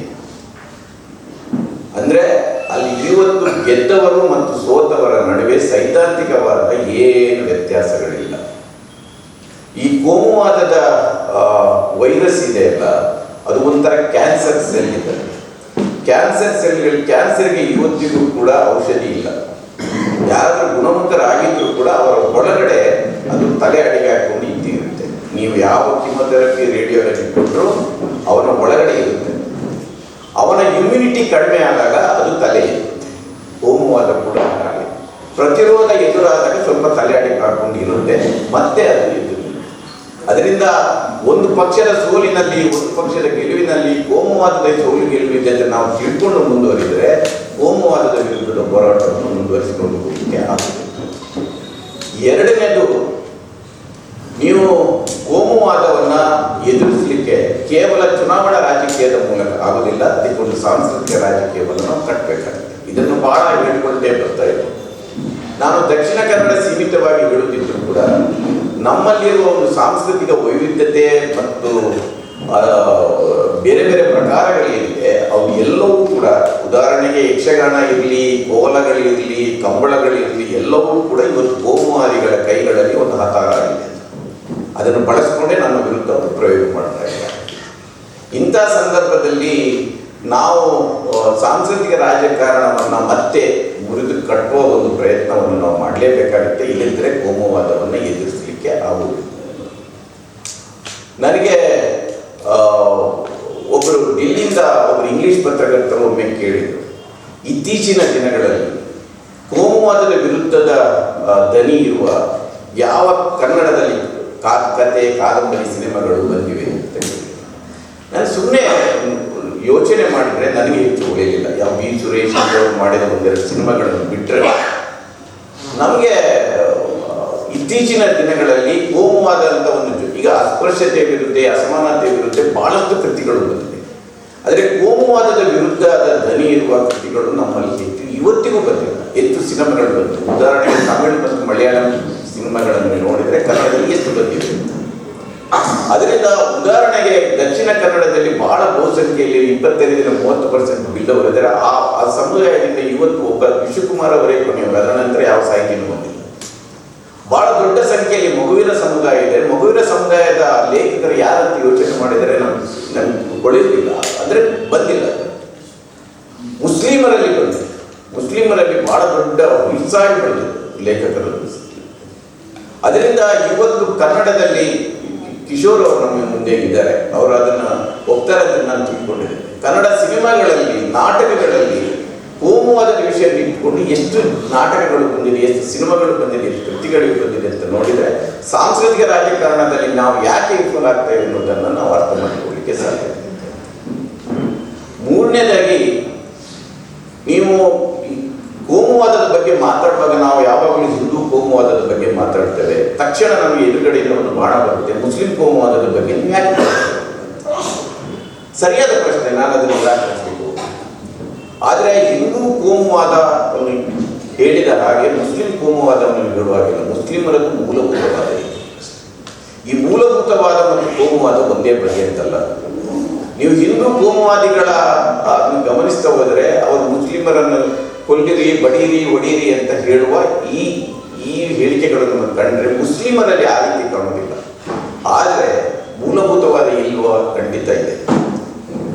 ಅಂದರೆ ಅಲ್ಲಿ ಇವತ್ತು ಗೆದ್ದವರು ಮತ್ತು ಸೋತವರ ನಡುವೆ ಸೈದ್ಧಾಂತಿಕವಾದ ಏನು ವ್ಯತ್ಯಾಸಗಳಿಲ್ಲ. ಈ ಕೋಮುವಾದದ ವೈರಸ್ ಇದೆಯಲ್ಲ, ಅದು ಒಂಥರ ಕ್ಯಾನ್ಸರ್ ಸೆಲ್ ಇದೆ. ಕ್ಯಾನ್ಸರ್ಗೆ ಇವತ್ತಿಗೂ ಕೂಡ ಔಷಧಿ ಇಲ್ಲ. ಯಾರಾದರೂ ಗುಣಮುಖರಾಗಿದ್ದರೂ ಕೂಡ ಅವರ ಒಳಗಡೆ ಅದು ತಲೆ ಅಡಿಗೆ ಹಾಕೊಂಡು ಇರುತ್ತೆ. ನೀವು ಯಾವ ಕಿಮೊಥೆರಪಿ ರೇಡಿಯೋಥೆರಪಿ ಕೊಟ್ಟರು ಅವನ ಒಳಗಡೆ ಇರುತ್ತೆ. ಅವನ ಇಮ್ಯುನಿಟಿ ಕಡಿಮೆ ಆದಾಗ ಅದು ತಲೆ ಇರುತ್ತೆ. ಕೋಮುವಾದ ಕೂಡ ಹಾಗೆ ಪ್ರತಿರೋಧ ಎದುರಾದಾಗ ಸ್ವಲ್ಪ ತಲೆ ಅಡಿಗೆ ಹಾಕೊಂಡು ಇರುತ್ತೆ, ಮತ್ತೆ ಅದು ಎದುರು. ಅದರಿಂದ ಒಂದು ಪಕ್ಷದ ಸೋಲಿನಲ್ಲಿ, ಒಂದು ಪಕ್ಷದ ಗೆಲುವಿನಲ್ಲಿ ಕೋಮುವಾದದ ಸೋಲು ಗೆಲುವಿದೆ ಅಂತ ನಾವು ತಿಳ್ಕೊಂಡು ಮುಂದುವರಿದರೆ ಕೋಮುವಾದದ ವಿರುದ್ಧದ ಹೋರಾಟವನ್ನು ಮುಂದುವರಿಸಿಕೊಂಡು ಹೋಗಲಿಕ್ಕೆ ಆಗುತ್ತೆ. ಎರಡನೇದು, ನೀವು ಕೋಮುವಾದವನ್ನು ಎದುರಿಸಲಿಕ್ಕೆ ಕೇವಲ ಚುನಾವಣಾ ರಾಜಕೀಯದ ಮೂಲಕ ಆಗೋದಿಲ್ಲ, ಅದಕ್ಕೊಂದು ಸಾಂಸ್ಕೃತಿಕ ರಾಜಕೀಯವನ್ನು ನಾವು ಕಟ್ಟಬೇಕಾಗುತ್ತೆ. ಇದನ್ನು ಬಹಳ ಹೇಳಿಕೊಂಡೇ ಬರ್ತಾ ಇದೆ. ನಾನು ದಕ್ಷಿಣ ಕನ್ನಡ ಸೀಮಿತವಾಗಿ ಹೇಳುತ್ತಿದ್ದರೂ ಕೂಡ ನಮ್ಮಲ್ಲಿರುವ ಒಂದು ಸಾಂಸ್ಕೃತಿಕ ವೈವಿಧ್ಯತೆ ಮತ್ತು ಬೇರೆ ಬೇರೆ ಪ್ರಕಾರಗಳೇನಿದೆ ಅವು ಎಲ್ಲವೂ ಕೂಡ, ಉದಾಹರಣೆಗೆ ಯಕ್ಷಗಾನ ಇರಲಿ, ಕೋಲಗಳಿರಲಿ, ಕಂಬಳಗಳಿರಲಿ, ಎಲ್ಲವೂ ಕೂಡ ಇವತ್ತು ಕೋಮುವಾದಿಗಳ ಕೈಗಳಲ್ಲಿ ಒಂದು ಹತಾರ ಆಗಿದೆ. ಅದನ್ನು ಬಳಸಿಕೊಂಡೇ ನನ್ನ ವಿರುದ್ಧ ಅವರು ಪ್ರಯೋಗ ಮಾಡ್ತಾ ಇದ್ದಾರೆ. ಇಂಥ ಸಂದರ್ಭದಲ್ಲಿ ನಾವು ಸಾಂಸ್ಕೃತಿಕ ರಾಜಕಾರಣವನ್ನು ಮತ್ತೆ ಮುರಿದು ಕಟ್ಟುವ ಒಂದು ಪ್ರಯತ್ನವನ್ನು ನಾವು ಮಾಡಲೇಬೇಕಾಗುತ್ತೆ. ಇಲ್ಲದಿದ್ದರೆ ಕೋಮುವಾದವನ್ನು ಎದುರಿಸಲಿಕ್ಕೆ ಆಗುವುದಿಲ್ಲ. ನನಗೆ ಒಬ್ಬರು ಡೆಲ್ಲಿಯಿಂದ ಒಬ್ಬರು ಇಂಗ್ಲಿಷ್ ಪತ್ರಕರ್ತರು ಒಮ್ಮೆ ಕೇಳಿದರು, ಇತ್ತೀಚಿನ ದಿನಗಳಲ್ಲಿ ಕೋಮುವಾದದ ವಿರುದ್ಧದ ದನಿ ಇರುವ ಯಾವ ಕನ್ನಡದಲ್ಲಿ ಕತೆ, ಕಾದಂಬರಿ, ಸಿನಿಮಾಗಳು ಬಂದಿವೆ ಅಂತ ಹೇಳಿ. ನಾನು ಸುಮ್ಮನೆ ಯೋಚನೆ ಮಾಡಿದರೆ ನನಗೆ ಹೆಚ್ಚು ಉಳಿಯಲಿಲ್ಲ. ಯಾವ ಬಿ ಸುರೇಶ್ ಅವರು ಮಾಡಿದ ಒಂದೆರಡು ಸಿನಿಮಾಗಳನ್ನು ಬಿಟ್ಟರೆ ನಮಗೆ ಇತ್ತೀಚಿನ ದಿನಗಳಲ್ಲಿ ಕೋಮುವಾದ ಅಂತ ಒಂದು, ಈಗ ಅಸ್ಪೃಶ್ಯತೆ ವಿರುದ್ಧ, ಅಸಮಾನತೆ ವಿರುದ್ಧ ಬಹಳಷ್ಟು ಕೃತಿಗಳು ಬಂದಿದೆ. ಆದರೆ ಕೋಮುವಾದದ ವಿರುದ್ಧದ ಧ್ವನಿ ಇರುವ ಕೃತಿಗಳು ನಮ್ಮಲ್ಲಿ ಹೆಚ್ಚು ಇವತ್ತಿಗೂ ಬಂದಿಲ್ಲ. ಹೆಚ್ಚು ಸಿನಿಮಾಗಳು ಬಂದಿವೆ. ಉದಾಹರಣೆಗೆ ತಮಿಳು ಮತ್ತು ಮಲಯಾಳಂ ಸಿನಿಮಾಗಳನ್ನು ನೋಡಿದರೆ ಕನ್ನಡದಲ್ಲಿ ಎಷ್ಟು ಬಂದಿವೆ. ಅದರಿಂದ ಉದಾಹರಣೆಗೆ ದಕ್ಷಿಣ ಕನ್ನಡದಲ್ಲಿ ಬಹಳ ಬಹುಸಂಖ್ಯೆಯಲ್ಲಿ 25-30% ಬಿದ್ದವರಿದ್ದಾರೆ. ಆ ಸಮುದಾಯದಿಂದ ಇವತ್ತು ಒಬ್ಬ ವಿಶ್ವಕುಮಾರ್ ಅವರೇ ಕೊನೆಯವರು. ಅದರ ನಂತರ ಯಾವ ಸಾಹಿತ್ಯನೂ ಬಂದಿಲ್ಲ. ಬಹಳ ದೊಡ್ಡ ಸಂಖ್ಯೆಯಲ್ಲಿ ಮಗುವಿನ ಸಮುದಾಯ ಇದೆ. ಮಗುವಿನ ಸಮುದಾಯದ ಲೇಖಕರು ಯಾರಂತ ಯೋಚನೆ ಮಾಡಿದರೆ ನಮ್ಗೆ ಹೊಳೆಯಲಿಲ್ಲ, ಅಂದರೆ ಬಂದಿಲ್ಲ. ಮುಸ್ಲಿಮರಲ್ಲಿ ಬಂದಿದೆ. ಮುಸ್ಲಿಮರಲ್ಲಿ ಬಹಳ ದೊಡ್ಡ ಉತ್ಸಾಹ ಬಂದಿದೆ ಲೇಖಕರು. ಅದರಿಂದ ಇವತ್ತು ಕನ್ನಡದಲ್ಲಿ ಕಿಶೋರ್ ಅವರು ನಮ್ಮ ಮುಂದೆ ಇದ್ದಾರೆ, ಅವರು ಅದನ್ನು ಒಪ್ತಾರೆ ಅಂತ ನಾನು ತಿಳ್ಕೊಂಡಿದ್ದೇನೆ. ಕನ್ನಡ ಸಿನಿಮಾಗಳಲ್ಲಿ, ನಾಟಕಗಳಲ್ಲಿ ಕೋಮುವಾದದ ವಿಷಯ ಇಟ್ಕೊಂಡು ಎಷ್ಟು ನಾಟಕಗಳು ಬಂದಿದೆ, ಎಷ್ಟು ಸಿನಿಮಾಗಳು ಬಂದಿದೆ, ಎಷ್ಟು ಕೃತಿಗಳು ಬಂದಿದೆ ಅಂತ ನೋಡಿದರೆ ಸಾಂಸ್ಕೃತಿಕ ರಾಜಕಾರಣದಲ್ಲಿ ನಾವು ಯಾಕೆ ವಿಫಲ ಆಗ್ತೇವೆ ಅನ್ನೋದನ್ನು ನಾವು ಅರ್ಥ ಮಾಡಿಕೊಳ್ಳಲಿಕ್ಕೆ ಸಾಧ್ಯ. ಮೂರನೇದಾಗಿ, ನೀವು ಕೋಮುವಾದದ ಬಗ್ಗೆ ಮಾತಾಡುವಾಗ ನಾವು ಯಾವಾಗಲೂ ಹಿಂದೂ ಕೋಮುವಾದದ ಬಗ್ಗೆ ಮಾತಾಡ್ತೇವೆ, ತಕ್ಷಣ ನಮಗೆ ಎದುರುಗಡೆಯಿಂದ ಒಂದು ಬಾಣ ಬರುತ್ತೆ, ಮುಸ್ಲಿಂ ಕೋಮುವಾದದ ಬಗ್ಗೆ ನೀವು ಯಾಕೆ? ಸರಿಯಾದ ಪ್ರಶ್ನೆ, ನಾನು ಅದನ್ನು ನಿರಾಕರಿಸಬೇಕು. ಆದರೆ ಹಿಂದೂ ಕೋಮುವಾದವನ್ನು ಹೇಳಿದ ಹಾಗೆ ಮುಸ್ಲಿಂ ಕೋಮುವಾದವನ್ನು ಹೇಳುವಾಗಿಲ್ಲ. ಮುಸ್ಲಿಮರದ್ದು ಮೂಲಭೂತವಾದ ಇದೆ. ಈ ಮೂಲಭೂತವಾದ ಮತ್ತು ಕೋಮುವಾದ ಒಂದೇ ಬಗೆ ಅಂತಲ್ಲ. ನೀವು ಹಿಂದೂ ಕೋಮುವಾದಿಗಳ ಗಮನಿಸ್ತಾ ಹೋದರೆ ಅವರು ಮುಸ್ಲಿಮರನ್ನು ಕೊಲ್ಲಿರಿ, ಬಡೀರಿ, ಒಡೀರಿ ಅಂತ ಹೇಳುವ ಈ ಹೇಳಿಕೆಗಳನ್ನು ಕಂಡ್ರೆ ಮುಸ್ಲಿಮರಲ್ಲಿ ಆ ರೀತಿ ಕಾಣುವುದಿಲ್ಲ. ಆದರೆ ಮೂಲಭೂತವಾದ ಇಲ್ವ? ಖಂಡಿತ ಇದೆ.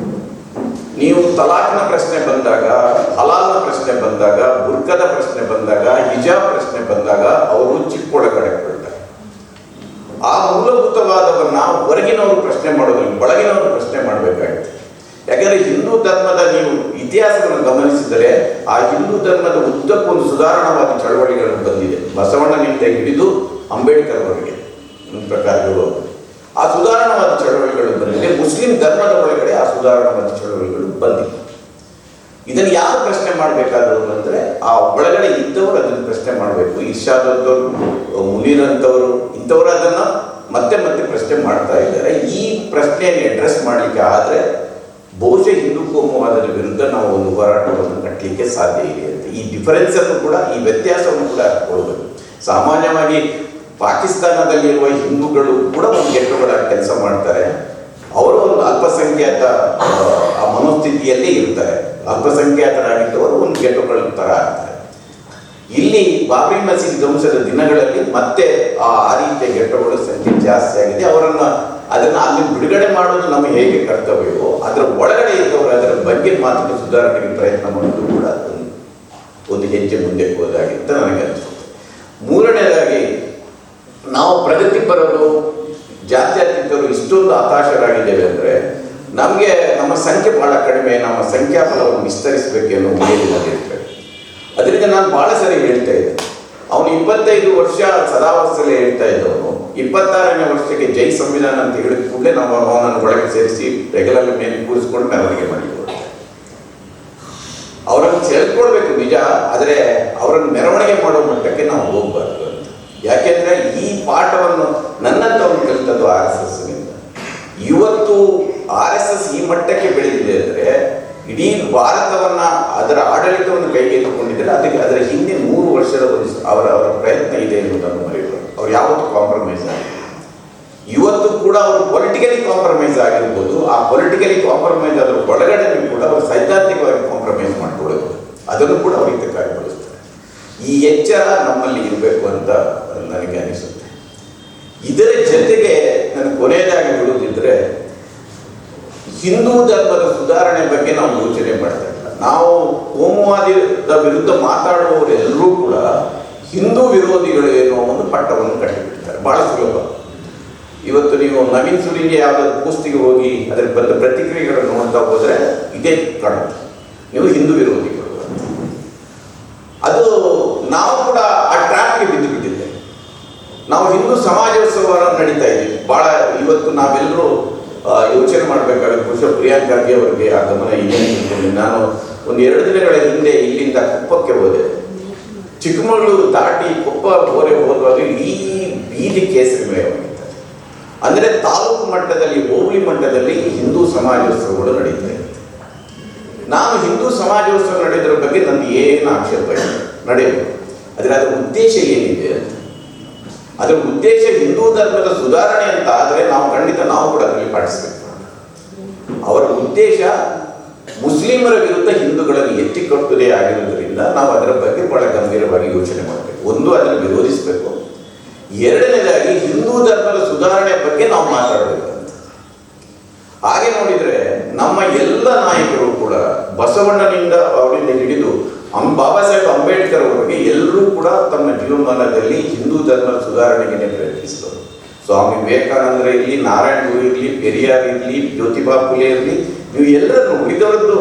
ನೀವು ತಲಾಕ್ನ ಪ್ರಶ್ನೆ ಬಂದಾಗ, ಹಲಾಲ್ನ ಪ್ರಶ್ನೆ ಬಂದಾಗ, ಬುರ್ಕದ ಪ್ರಶ್ನೆ ಬಂದಾಗ, ಹಿಜಾಬ್ ಪ್ರಶ್ನೆ ಬಂದಾಗ ಅವರು ಚಿಕ್ಕೊಳಗಡೆ ಕೊಡ್ತಾರೆ. ಆ ಮೂಲಭೂತವಾದವನ್ನ ಹೊರಗಿನವರು ಪ್ರಶ್ನೆ ಮಾಡೋದಿಲ್ಲ, ಒಳಗಿನವರು ಪ್ರಶ್ನೆ ಮಾಡಬೇಕಾಗುತ್ತೆ. ಯಾಕಂದರೆ ಹಿಂದೂ ಧರ್ಮದ ನೀವು ಇತಿಹಾಸವನ್ನು ಗಮನಿಸಿದರೆ ಆ ಹಿಂದೂ ಧರ್ಮದ ಉದ್ದಕ್ಕೊಂದು ಸುಧಾರಣವಾದ ಚಳವಳಿಗಳು ಬಂದಿದೆ. ಬಸವಣ್ಣನಿಂದ ಹಿಡಿದು ಅಂಬೇಡ್ಕರ್ ಅವರಿಗೆ ಒಂದು ಪ್ರಕಾರಗಳು ಆ ಸುಧಾರಣವಾದ ಚಳವಳಿಗಳು ಬಂದಿದೆ. ಮುಸ್ಲಿಂ ಧರ್ಮದ ಒಳಗಡೆ ಆ ಸುಧಾರಣವಾದ ಚಳವಳಿಗಳು ಬಂದಿದೆ. ಇದನ್ನು ಯಾರು ಪ್ರಶ್ನೆ ಮಾಡಬೇಕಾದ್ರು ಅಂದರೆ ಆ ಒಳಗಡೆ ಇದ್ದವರು ಅದನ್ನು ಪ್ರಶ್ನೆ ಮಾಡಬೇಕು. ಇರ್ಷಾದ್ ಅಂತವರು, ಮುನೀರ್ ಅಂತವರು, ಇಂಥವರು ಅದನ್ನು ಮತ್ತೆ ಮತ್ತೆ ಪ್ರಶ್ನೆ ಮಾಡ್ತಾ ಇದ್ದಾರೆ. ಈ ಪ್ರಶ್ನೆಯನ್ನು ಅಡ್ರೆಸ್ ಮಾಡಲಿಕ್ಕೆ ಆದರೆ ಬಹುಶಃ ಹಿಂದೂ ಕೋಮುವಾದದ ವಿರುದ್ಧ ನಾವು ಒಂದು ಹೋರಾಟವನ್ನು ಕಟ್ಟಲಿಕ್ಕೆ ಸಾಧ್ಯ ಇದೆ ಅಂತ. ಈ ಡಿಫರೆನ್ಸನ್ನು ಕೂಡ, ಈ ವ್ಯತ್ಯಾಸವನ್ನು ಕೂಡ ಕೊಡಬೇಕು. ಸಾಮಾನ್ಯವಾಗಿ ಪಾಕಿಸ್ತಾನದಲ್ಲಿರುವ ಹಿಂದೂಗಳು ಕೂಡ ಒಂದು ಗೆಟ್ಟುಗಳ ಕೆಲಸ ಮಾಡ್ತಾರೆ. ಅವರು ಒಂದು ಅಲ್ಪಸಂಖ್ಯಾತ ಆ ಮನೋಸ್ಥಿತಿಯಲ್ಲೇ ಇರ್ತಾರೆ. ಅಲ್ಪಸಂಖ್ಯಾತರಾಗಿದ್ದವರು ಒಂದು ಗೆಟೋಗಳ ಥರ ಆಗ್ತಾರೆ. ಇಲ್ಲಿ ಬಾಬ್ರಿ ಮಸೀದಿ ಧ್ವಂಸದ ದಿನಗಳಲ್ಲಿ ಮತ್ತೆ ಆ ರೀತಿಯ ಗೆಟೋಗಳ ಸಂಖ್ಯೆ ಜಾಸ್ತಿ ಆಗಿದೆ. ಅದನ್ನು ಅಲ್ಲಿ ಬಿಡುಗಡೆ ಮಾಡೋದು ನಮಗೆ ಹೇಗೆ ಕರ್ತವ್ಯವೋ ಅದರ ಒಳಗಡೆ ಇದ್ದವರು ಅದರ ಬಗ್ಗೆ ಮಾತ್ರ ಸುಧಾರಣೆಗೆ ಪ್ರಯತ್ನ ಮಾಡೋದು ಕೂಡ ಒಂದು ಹೆಜ್ಜೆ ಮುಂದೆ ಹೋದಾಗಿ ಅಂತ ನನಗೆ ಅನಿಸುತ್ತೆ. ಮೂರನೇದಾಗಿ ನಾವು ಪ್ರಗತಿಪರರು ಜಾತ್ಯತೀತರು ಇಷ್ಟೊಂದು ಹತಾಶರಾಗಿದ್ದೇವೆ ಅಂದರೆ ನಮಗೆ ನಮ್ಮ ಸಂಖ್ಯೆ ಬಹಳ ಕಡಿಮೆ, ನಮ್ಮ ಸಂಖ್ಯಾಬಲವನ್ನು ವಿಸ್ತರಿಸಬೇಕೆನ್ನೋ ಉದ್ದೇಶದಲ್ಲಿರ್ತೇವೆ. ಅದರಿಂದ ನಾನು ಬಹಳ ಸರಿ ಹೇಳ್ತಾ ಇದ್ದೆ, ಅವನು 25 ವರ್ಷ ಸದಾವಸ್ಥೆಯಲ್ಲಿ ಹೇಳ್ತಾ ಇದ್ದವನು 26ನೇ ವರ್ಷಕ್ಕೆ ಜೈ ಸಂವಿಧಾನ ಅಂತ ಹೇಳಿದ ಕೂಡಲೇ ನಾವು ಅವನನ್ನು ಒಳಗೆ ಸೇರಿಸಿ ರೆಗ್ಯುಲರ್ ಮೇಲೆ ಕೂರಿಸ್ಕೊಂಡು ಮೆರವಣಿಗೆ ಮಾಡಿಕೊಡ್ತೇವೆ. ಅವರನ್ನು ಸೇರಿಸ್ಕೊಳ್ಬೇಕು ನಿಜ, ಆದರೆ ಅವರನ್ನು ಮೆರವಣಿಗೆ ಮಾಡೋ ಮಟ್ಟಕ್ಕೆ ನಾವು ಹೋಗ್ಬಾರ್ದು ಅಂತ. ಯಾಕೆಂದ್ರೆ ಈ ಪಾಠವನ್ನು ನನ್ನಂತವನು ಕಲಿತದ್ದು RSS ನಿಂದ. ಇವತ್ತು RSS ಈ ಮಟ್ಟಕ್ಕೆ ಬೆಳೆದಿದೆ ಅಂದರೆ ಇಡೀ ಭಾರತವನ್ನ ಅದರ ಆಡಳಿತವನ್ನು ಕೈಗೆತ್ತಿಕೊಂಡಿದ್ದರೆ ಅದರ ಹಿಂದೆ 100 ವರ್ಷದ ಅವರ ಪ್ರಯತ್ನ ಇದೆ ಎನ್ನುವುದನ್ನು ಮರೆಯಬಾರದು. ಅವ್ರು ಯಾವತ್ತೂ ಕಾಂಪ್ರಮೈಸ್ ಆಗಿಲ್ಲ. ಇವತ್ತು ಕೂಡ ಅವರು ಪೊಲಿಟಿಕಲಿ ಕಾಂಪ್ರಮೈಸ್ ಆಗಿರ್ಬೋದು. ಆ ಪೊಲಿಟಿಕಲಿ ಕಾಂಪ್ರಮೈಸ್ ಅದರ ಒಳಗಡೆ ಕೂಡ ಅವರು ಸೈದ್ಧಾಂತಿಕವಾಗಿ ಕಾಂಪ್ರಮೈಸ್ ಮಾಡಿಕೊಳ್ಳೋದು, ಅದನ್ನು ಕೂಡ ಅವರು ಕಾರ್ಯಗೊಳಿಸ್ತಾರೆ. ಈ ಎಚ್ಚರ ನಮ್ಮಲ್ಲಿ ಇರಬೇಕು ಅಂತ ನನಗೆ ಅನಿಸುತ್ತೆ. ಇದರ ಜೊತೆಗೆ ನನಗೆ ಕೊನೆಯದಾಗಿ ಬಿಡುವುದಿದ್ರೆ, ಹಿಂದೂ ಧರ್ಮದ ಸುಧಾರಣೆ ಬಗ್ಗೆ ನಾವು ಯೋಚನೆ ಮಾಡ್ತಾ ಇಲ್ಲ. ನಾವು ಕೋಮುವಾದದ ವಿರುದ್ಧ ಮಾತಾಡುವವರೆಲ್ಲರೂ ಕೂಡ ಹಿಂದೂ ವಿರೋಧಿಗಳು ಎನ್ನುವ ಒಂದು ಪಟ್ಟವನ್ನು ಕಟ್ಟಿಬಿಡ್ತಾರೆ. ಬಹಳ ಸುಲಭ. ಇವತ್ತು ನೀವು ನವೀನ್ ಸುರಿಂಗೆ ಯಾವುದಾದ್ರು ಪೋಸ್ಟಿಗೆ ಹೋಗಿ ಅದರ ಬಂದ ಪ್ರತಿಕ್ರಿಯೆಗಳನ್ನು ನೋಡ್ತಾ ಹೋದರೆ ಇದೇ ಕಾಣುತ್ತೆ, ನೀವು ಹಿಂದೂ ವಿರೋಧಿಗಳು. ಅದು ನಾವು ಕೂಡ ಆ ಟ್ರ್ಯಾಪ್ಗೆ ಬಿದ್ದು ಬಿಟ್ಟಿದ್ದೇವೆ. ನಾವು ಹಿಂದೂ ಸಮಾಜೋತ್ಸವ ನಡೀತಾ ಇದ್ದೀವಿ. ಬಹಳ ಇವತ್ತು ನಾವೆಲ್ಲರೂ ಯೋಚನೆ ಮಾಡಬೇಕಾಗುತ್ತೆ. ಬಹುಶಃ ಪ್ರಿಯಾಂಕ್ ಗಾಂಧಿ ಅವರಿಗೆ ಆ ಗಮನ ಇದೆ. ನಾನು ಒಂದು 2 ದಿನಗಳ ಹಿಂದೆ ಇಲ್ಲಿಂದ ಕೊಪ್ಪಕ್ಕೆ ಹೋದೆ. ಚಿಕ್ಕಮಗಳೂರು ದಾಟಿ ಕೊಪ್ಪ ಹೋರೆ ಹೋಗುವಾಗ ಈ ಬೀದಿ ಕೇಸರಿಮಯವಾಗಿತ್ತು. ಅಂದರೆ ತಾಲೂಕು ಮಟ್ಟದಲ್ಲಿ, ಹೋಬಳಿ ಮಟ್ಟದಲ್ಲಿ ಹಿಂದೂ ಸಮಾಜೋತ್ಸವಗಳು ನಡೀತಾ ಇದೆ. ನಾನು ಹಿಂದೂ ಸಮಾಜೋತ್ಸವ ನಡೆಯೋದ್ರ ಬಗ್ಗೆ ನನ್ನ ಏನು ಆಕ್ಷೇಪ ಇಲ್ಲ, ನಡೆಯಬೇಕು. ಆದರೆ ಅದರ ಉದ್ದೇಶ ಏನಿದೆ ಅಂತ, ಅದರ ಉದ್ದೇಶ ಹಿಂದೂ ಧರ್ಮದ ಸುಧಾರಣೆ ಅಂತ ಆದರೆ ನಾವು ಖಂಡಿತ ನಾವು ಕೂಡ ಅದರಲ್ಲಿ ಪಾರ್ಟಿಸಿಪೇಟ್ ಮಾಡೋಣ. ಅವರ ಉದ್ದೇಶ ಮುಸ್ಲಿಮರ ವಿರುದ್ಧ ಹಿಂದೂಗಳನ್ನು ಎತ್ತಿಕಟ್ಟುವುದೇ ಆಗಿರುವುದರಿಂದ ನಾವು ಅದರ ಬಗ್ಗೆ ಬಹಳ ಗಂಭೀರವಾಗಿ ಯೋಚನೆ ಮಾಡಬೇಕು. ಒಂದು, ಅದನ್ನು ವಿರೋಧಿಸಬೇಕು. ಎರಡನೇದಾಗಿ ಹಿಂದೂ ಧರ್ಮದ ಸುಧಾರಣೆ ಬಗ್ಗೆ ನಾವು ಮಾತಾಡಬೇಕು ಅಂತ. ಹಾಗೆ ನೋಡಿದರೆ ನಮ್ಮ ಎಲ್ಲ ನಾಯಕರು ಕೂಡ ಬಸವಣ್ಣನಿಂದ ಅವರಿಂದ ಹಿಡಿದು ಬಾಬಾ ಸಾಹೇಬ್ ಅಂಬೇಡ್ಕರ್ ಅವರಿಗೆ ಎಲ್ಲರೂ ಕೂಡ ತಮ್ಮ ಜೀವಮಾನದಲ್ಲಿ ಹಿಂದೂ ಧರ್ಮದ ಸುಧಾರಣೆಗೆ ಪ್ರಯತ್ನಿಸಿದರು. ಸ್ವಾಮಿ ವಿವೇಕಾನಂದರ ಇರಲಿ, ನಾರಾಯಣ ಗುರು ಇರಲಿ, ಪೆರಿಯಾರ್ ಇರಲಿ, ಜ್ಯೋತಿಬಾ ಫುಲೆ ಇರಲಿ, ನೀವು ಎಲ್ಲರನ್ನು ಉಳಿದವರದ್ದು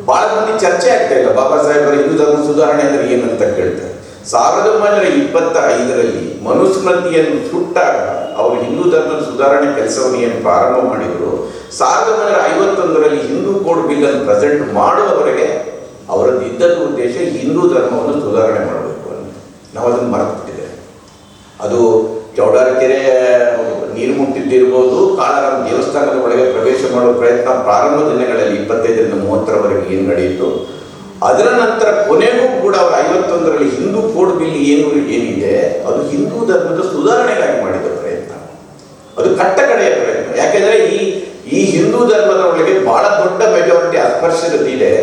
ಬಹಳ ಮಂದಿ ಚರ್ಚೆ ಆಗ್ತಾ ಇಲ್ಲ. ಬಾಬಾ ಸಾಹೇಬರ ಹಿಂದೂ ಧರ್ಮ ಸುಧಾರಣೆ ಅಂದರೆ ಏನಂತ ಕೇಳ್ತಾರೆ. 1925ರಲ್ಲಿ ಮನುಸ್ಮೃತಿಯನ್ನು ಸುಟ್ಟಾಗ ಅವರು ಹಿಂದೂ ಧರ್ಮದ ಸುಧಾರಣೆ ಕೆಲಸವನ್ನು ಏನು ಪ್ರಾರಂಭ ಮಾಡಿದರು, 1951ರಲ್ಲಿ ಹಿಂದೂ ಕೋಡ್ ಬಿಲ್ ಅನ್ನು ಪ್ರೆಸೆಂಟ್ ಮಾಡುವವರೆಗೆ ಅವರದ್ದು ಇದ್ದದ್ದು ಉದ್ದೇಶ ಹಿಂದೂ ಧರ್ಮವನ್ನು ಸುಧಾರಣೆ ಮಾಡಬೇಕು ಅಂತ. ನಾವು ಅದನ್ನು ಮರೆತುಬಿಟ್ಟಿದ್ದೇವೆ. ಅದು ಚೌಡಾರಕೆರೆ ನೀರು ಮುಟ್ಟಿದ್ದಿರ್ಬೋದು, ಕಾಳರಾಮ ದೇವಸ್ಥಾನದ ಒಳಗೆ ಪ್ರವೇಶ ಮಾಡುವ ಪ್ರಯತ್ನ ಪ್ರಾರಂಭ ದಿನಗಳಲ್ಲಿ 25ರಿಂದ 30ರವರೆಗೆ ಏನು ನಡೆಯಿತು. ಅದರ ನಂತರ ಕೊನೆಗೂ ಕೂಡ ಅವರು 51ರಲ್ಲಿ ಹಿಂದೂ ಕೋಡ್ ಬಿಲ್ ಏನಿದೆ ಅದು ಹಿಂದೂ ಧರ್ಮದ ಸುಧಾರಣೆಗಾಗಿ ಮಾಡಿದ ಪ್ರಯತ್ನ. ಅದು ಕಟ್ಟಕಡೆಯ ಪ್ರಯತ್ನ. ಯಾಕೆಂದರೆ ಈ ಹಿಂದೂ ಧರ್ಮದ ಒಳಗೆ ಬಹಳ ದೊಡ್ಡ ಮೆಜಾರಿಟಿ ಅಸ್ಪೃಶ್ಯತೆ.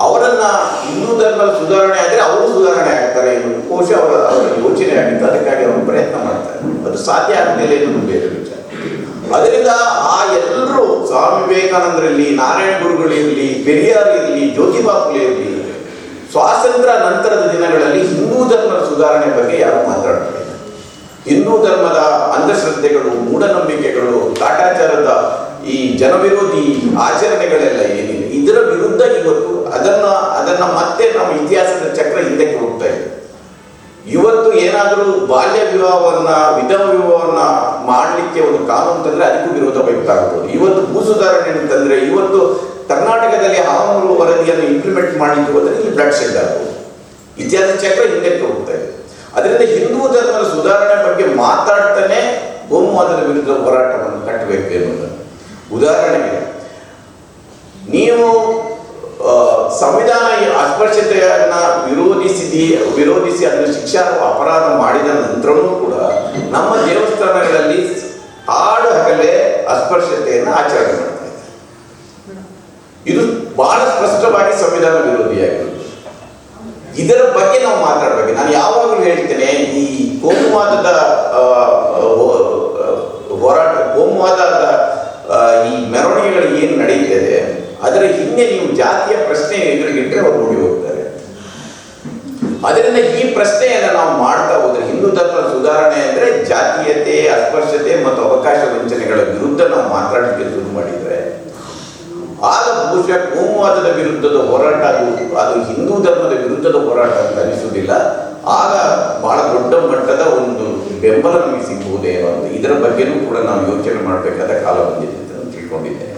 ಅವರನ್ನ ಹಿಂದೂ ಧರ್ಮದ ಸುಧಾರಣೆ ಆದರೆ ಅವರು ಸುಧಾರಣೆ ಆಗ್ತಾರೆ ಎನ್ನುವುದು ಕೋಶ ಅವರ ಯೋಚನೆ ಆಗಿತ್ತು. ಅದಕ್ಕಾಗಿ ಅವರು ಪ್ರಯತ್ನ ಮಾಡ್ತಾರೆ. ಅದು ಸಾಧ್ಯ ಆಗಲಿಲ್ಲ ಎನ್ನುವುದು ಬೇರೆ ವಿಚಾರ. ಅದರಿಂದ ಆ ಎಲ್ಲರೂ ಸ್ವಾಮಿ ವಿವೇಕಾನಂದರಲ್ಲಿ, ನಾರಾಯಣ ಗುರುಗಳಿರಲಿ, ಪೆರಿಯಾರ್ ಇರಲಿ, ಜ್ಯೋತಿಬಾ ಫುಲೆ ಇರಲಿ, ಸ್ವಾತಂತ್ರ್ಯ ನಂತರದ ದಿನಗಳಲ್ಲಿ ಹಿಂದೂ ಧರ್ಮದ ಸುಧಾರಣೆ ಬಗ್ಗೆ ಯಾರು ಮಾತಾಡ್ತಾರೆ. ಹಿಂದೂ ಧರ್ಮದ ಅಂಧಶ್ರದ್ಧೆಗಳು, ಮೂಢನಂಬಿಕೆಗಳು, ಕಾಟಾಚಾರದ ಈ ಜನವಿರೋಧಿ ಆಚರಣೆಗಳೆಲ್ಲ ಏನಿದೆ ಇದರ ವಿರುದ್ಧ ಇವತ್ತು ಅದನ್ನ ಮತ್ತೆ ನಮ್ಮ ಇತಿಹಾಸದ ಚಕ್ರ ಹಿಂದಕ್ಕೆ ಹೋಗ್ತಾ ಇದೆ. ಇವತ್ತು ಏನಾದರೂ ಬಾಲ್ಯ ವಿವಾಹವನ್ನ, ವಿಧವ ವಿವಾಹವನ್ನ ಮಾಡಲಿಕ್ಕೆ ಒಂದು ಕಾನೂನು ತಂದ್ರೆ ಅದಕ್ಕೂ ವಿರೋಧ ವ್ಯಕ್ತವಾಗಬಹುದು. ಇವತ್ತು ಭೂ ಸುಧಾರಣೆ ಅಂತಂದ್ರೆ, ಇವತ್ತು ಕರ್ನಾಟಕದಲ್ಲಿ ಹವಾಮಾನ ವರದಿಯನ್ನು ಇಂಪ್ಲಿಮೆಂಟ್ ಮಾಡಲಿಕ್ಕೆ ಹೋದರೆ ಇಲ್ಲಿ ಬ್ಲಡ್ ಶೆಡ್ ಆಗಬಹುದು. ಇತಿಹಾಸ ಚಕ್ರ ಹಿಂದಕ್ಕೆ ಹೋಗ್ತಾ ಇದೆ. ಅದರಿಂದ ಹಿಂದೂ ಧರ್ಮದ ಸುಧಾರಣೆ ಬಗ್ಗೆ ಮಾತಾಡ್ತಾನೆ ಕೋಮುವಾದದ ವಿರುದ್ಧ ಹೋರಾಟವನ್ನು ಕಟ್ಟಬೇಕು ಎನ್ನುವುದು. ಉದಾಹರಣೆಗೆ ನೀವು ಸಂವಿಧಾನ ಅಸ್ಪೃಶ್ಯತೆಯನ್ನ ವಿರೋಧಿಸಿ ಅದನ್ನು ಶಿಕ್ಷಾರ್ಹ ಅಪರಾಧ ಮಾಡಿದ ನಂತರವೂ ಕೂಡ ನಮ್ಮ ದೇವಸ್ಥಾನಗಳಲ್ಲಿ ಹಾಡು ಹಗಲೇ ಅಸ್ಪೃಶ್ಯತೆಯನ್ನು ಆಚರಣೆ ಮಾಡ್ತಾ ಇದ್ದಾರೆ. ಇದು ಬಹಳ ಸ್ಪಷ್ಟವಾಗಿ ಸಂವಿಧಾನ ವಿರೋಧಿಯಾಗಿರುವುದು. ಇದರ ಬಗ್ಗೆ ನಾವು ಮಾತಾಡಬೇಕು. ನಾನು ಯಾವಾಗಲೂ ಹೇಳ್ತೇನೆ, ಈ ಕೋಮುವಾದದ ಹೋರಾಟ, ಕೋಮುವಾದದ ಈ ಮೆರವಣಿಗೆಗಳು ಏನು ನಡೀತಿದೆ ಅದರ ಹಿಂದೆ ನೀವು ಜಾತಿಯ ಪ್ರಶ್ನೆ ಎದುರಿಗಿಟ್ಟರೆ ಅವ್ರು ಓಡಿ ಹೋಗ್ತಾರೆ. ಅದರಿಂದ ಈ ಪ್ರಶ್ನೆಯನ್ನು ನಾವು ಮಾಡ್ತಾ ಹೋದ್ರೆ, ಹಿಂದೂ ಧರ್ಮ ಸುಧಾರಣೆ ಅಂದರೆ ಜಾತೀಯತೆ, ಅಸ್ಪೃಶ್ಯತೆ ಮತ್ತು ಅವಕಾಶ ವಂಚನೆಗಳ ವಿರುದ್ಧ ನಾವು ಮಾತಾಡಲಿಕ್ಕೆ ಶುರು ಮಾಡಿದರೆ, ಆಗ ಬಹುಶಃ ಕೋಮುವಾದದ ವಿರುದ್ಧದ ಹೋರಾಟ ಅದು ಹಿಂದೂ ಧರ್ಮದ ವಿರುದ್ಧದ ಹೋರಾಟ ಅಂತ ಅನಿಸುವುದಿಲ್ಲ. ಆಗ ಬಹಳ ದೊಡ್ಡ ಮಟ್ಟದ ಒಂದು ಬೆಂಬಲ ನಮಗೆ ಸಿಗುವುದೇನೋ ಅಂತ, ಇದರ ಬಗ್ಗೆನೂ ಕೂಡ ನಾವು ಯೋಚನೆ ಮಾಡಬೇಕಾದ ಕಾಲ ಬಂದಿದೆ ಅಂತ ನಾನು ತಿಳ್ಕೊಂಡಿದ್ದೇನೆ.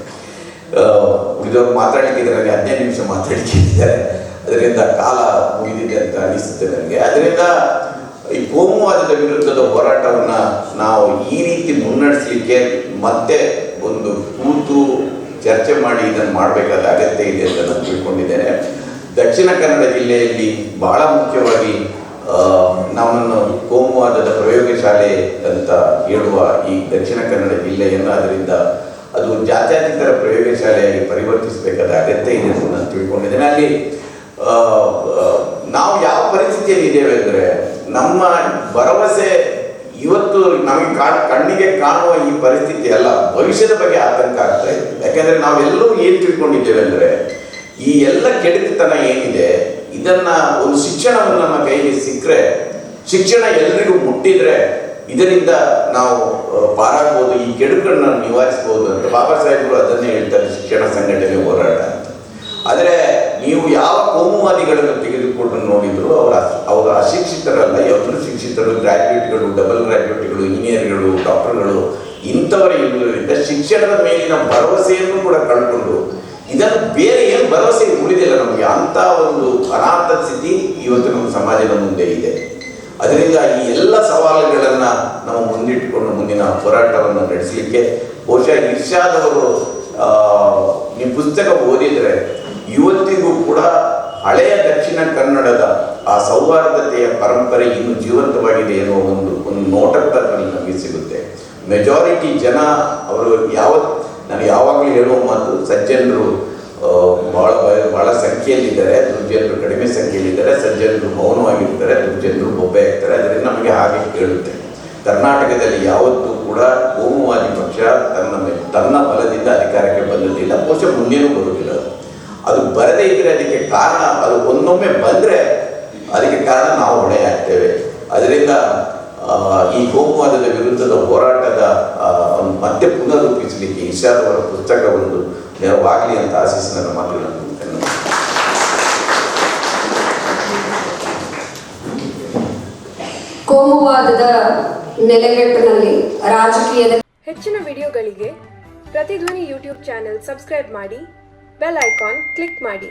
ಉಳಿದವರು ಮಾತಾಡಲಿಕ್ಕೆ ನನಗೆ 15 ನಿಮಿಷ ಮಾತಾಡಿದ್ದಾರೆ, ಅದರಿಂದ ಕಾಲ ಮುಗಿದಿದೆ ಅಂತ ಅನಿಸುತ್ತೆ ನನಗೆ. ಅದರಿಂದ ಈ ಕೋಮುವಾದದ ವಿರುದ್ಧದ ಹೋರಾಟವನ್ನು ನಾವು ಈ ರೀತಿ ಮುನ್ನಡೆಸಲಿಕ್ಕೆ ಮತ್ತೆ ಒಂದು ಕೂತು ಚರ್ಚೆ ಮಾಡಿ ಇದನ್ನು ಮಾಡಬೇಕಾದ ಅಗತ್ಯ ಇದೆ ಅಂತ ನಾನು ತಿಳ್ಕೊಂಡಿದ್ದೇನೆ. ದಕ್ಷಿಣ ಕನ್ನಡ ಜಿಲ್ಲೆಯಲ್ಲಿ ಬಹಳ ಮುಖ್ಯವಾಗಿ ನಮ್ಮನ್ನು ಕೋಮುವಾದದ ಪ್ರಯೋಗಶಾಲೆ ಅಂತ ಹೇಳುವ ಈ ದಕ್ಷಿಣ ಕನ್ನಡ ಜಿಲ್ಲೆಯನ್ನು ಅದರಿಂದ ಅದು ಜಾತ್ಯತೀತರ ಪ್ರಯೋಗಶಾಲೆಯಾಗಿ ಪರಿವರ್ತಿಸಬೇಕಾದ ಅಗತ್ಯ ಇದೆ ಅಂತ ನಾನು ತಿಳ್ಕೊಂಡಿದ್ದೇನೆ. ಅಲ್ಲಿ ನಾವು ಯಾವ ಪರಿಸ್ಥಿತಿಯಲ್ಲಿ ಇದ್ದೇವೆ ಅಂದರೆ, ನಮ್ಮ ಭರವಸೆ ಇವತ್ತು ನಮಗೆ ಕಣ್ಣಿಗೆ ಕಾಣುವ ಈ ಪರಿಸ್ಥಿತಿ ಅಲ್ಲ, ಭವಿಷ್ಯದ ಬಗ್ಗೆ ಆತಂಕ ಆಗ್ತಾ ಇದೆ. ಯಾಕೆಂದರೆ ನಾವೆಲ್ಲರೂ ಏನು ತಿಳ್ಕೊಂಡಿದ್ದೇವೆ ಅಂದರೆ, ಈ ಎಲ್ಲ ಕೆಡುಕುತನ ಏನಿದೆ ಇದನ್ನು ಒಂದು ಶಿಕ್ಷಣವನ್ನು ನಮ್ಮ ಕೈಗೆ ಸಿಕ್ಕರೆ, ಶಿಕ್ಷಣ ಎಲ್ಲರಿಗೂ ಮುಟ್ಟಿದ್ರೆ ಇದರಿಂದ ನಾವು ಪಾರಾಗ್ಬೋದು, ಈ ಕೆಡುಕನ್ನು ನಿವಾರಿಸ್ಬೋದು ಅಂತ ಬಾಬಾ ಸಾಹೇಬರು ಅದನ್ನೇ ಹೇಳ್ತಾರೆ, ಶಿಕ್ಷಣ ಸಂಘಟನೆ ಹೋರಾಟ ಅಂತ. ಆದರೆ ನೀವು ಯಾವ ಕೋಮುವಾದಿಗಳನ್ನು ತೆಗೆದುಕೊಂಡು ನೋಡಿದ್ರು ಅವರು ಅಶಿಕ್ಷಿತರಲ್ಲ, ಎಲ್ಲರೂ ಶಿಕ್ಷಿತರು, ಗ್ರ್ಯಾಜುಯೇಟ್ಗಳು, ಡಬಲ್ ಗ್ರ್ಯಾಜುಯೇಟ್ಗಳು, ಇಂಜಿನಿಯರ್ಗಳು, ಡಾಕ್ಟರ್ಗಳು, ಇಂಥವರ ಇರುವುದರಿಂದ ಶಿಕ್ಷಣದ ಮೇಲಿನ ಭರವಸೆಯನ್ನು ಕೂಡ ಕಳ್ಕೊಂಡು ಇದನ್ನು ಬೇರೆ ಏನು ಭರವಸೆ ಉಳಿದಿಲ್ಲ ನಮಗೆ. ಅಂಥ ಒಂದು ಅನಾಥ ಸ್ಥಿತಿ ಇವತ್ತು ನಮ್ಮ ಸಮಾಜದ ಮುಂದೆ ಇದೆ. ಅದರಿಂದ ಈ ಎಲ್ಲ ಸವಾಲುಗಳನ್ನು ನಾವು ಮುಂದಿಟ್ಟುಕೊಂಡು ಮುಂದಿನ ಹೋರಾಟವನ್ನು ನಡೆಸಲಿಕ್ಕೆ ಬಹುಶಃ ಇರ್ಷಾದ್ ಅವರು ನೀವು ಪುಸ್ತಕ ಓದಿದರೆ ಇವತ್ತಿಗೂ ಕೂಡ ಹಳೆಯ ದಕ್ಷಿಣ ಕನ್ನಡದ ಆ ಸೌಹಾರ್ದತೆಯ ಪರಂಪರೆ ಇನ್ನೂ ಜೀವಂತವಾಗಿದೆ ಎನ್ನುವ ಒಂದು ನೋಟದಲ್ಲಿ ನಮಗೆ ಸಿಗುತ್ತೆ. ಮೆಜಾರಿಟಿ ಜನ ಅವರು ನಾನು ಯಾವಾಗಲೂ ಹೇಳುವ ಮಾತು, ಸಜ್ಜನರು ಬಹಳ ಸಂಖ್ಯೆಯಲ್ಲಿದ್ದಾರೆ, ದುರ್ಜನರು ಕಡಿಮೆ ಸಂಖ್ಯೆಯಲ್ಲಿದ್ದಾರೆ, ಸಜ್ಜನರು ಮೌನವಾಗಿರ್ತಾರೆ, ದುರ್ಜನರು ಬೊಬ್ಬೆ ಆಗ್ತಾರೆ. ಅದರಿಂದ ನಮಗೆ ಹಾಗೆ ಕೇಳುತ್ತೆ. ಕರ್ನಾಟಕದಲ್ಲಿ ಯಾವತ್ತೂ ಕೂಡ ಕೋಮುವಾದಿ ಪಕ್ಷ ತನ್ನ ಬಲದಿಂದ ಅಧಿಕಾರಕ್ಕೆ ಬಂದದಿಲ್ಲ, ಬಹುಶಃ ಮುಂದೇನೂ ಬರುವುದಿಲ್ಲ. ಅದು ಬರದೇ ಇದ್ದರೆ ಅದಕ್ಕೆ ಕಾರಣ, ಅದು ಒಂದೊಮ್ಮೆ ಬಂದರೆ ಅದಕ್ಕೆ ಕಾರಣ ನಾವು ಹೊಣೆ ಆಗ್ತೇವೆ. ಅದರಿಂದ ಈ ಕೋಮುವಾದದ ವಿರುದ್ಧದ ಹೋರಾಟದ ಮತ್ತೆ ಪುನರೂಪಿಸಲಿಕ್ಕೆ ಇರ್ಷಾದ್ ಅವರ ಪುಸ್ತಕ ಒಂದು ನೆರವಾಗಲಿ ಅಂತ ಆಶಿಸಿ ನನ್ನ ಮಾತುಗಳನ್ನು ಮುಗಿಸ್ತೇನೆ. ಕೋಮುವಾದದ ನೆಲೆಗಟ್ಟಿನಲ್ಲಿ ರಾಜಕೀಯದ ಹೆಚ್ಚಿನ ವಿಡಿಯೋಗಳಿಗೆ ಪ್ರತಿಧ್ವನಿ ಯೂಟ್ಯೂಬ್ ಚಾನೆಲ್ ಸಬ್ಸ್ಕ್ರೈಬ್ ಮಾಡಿ, ಬೆಲ್ ಐಕಾನ್ ಕ್ಲಿಕ್ ಮಾಡಿ.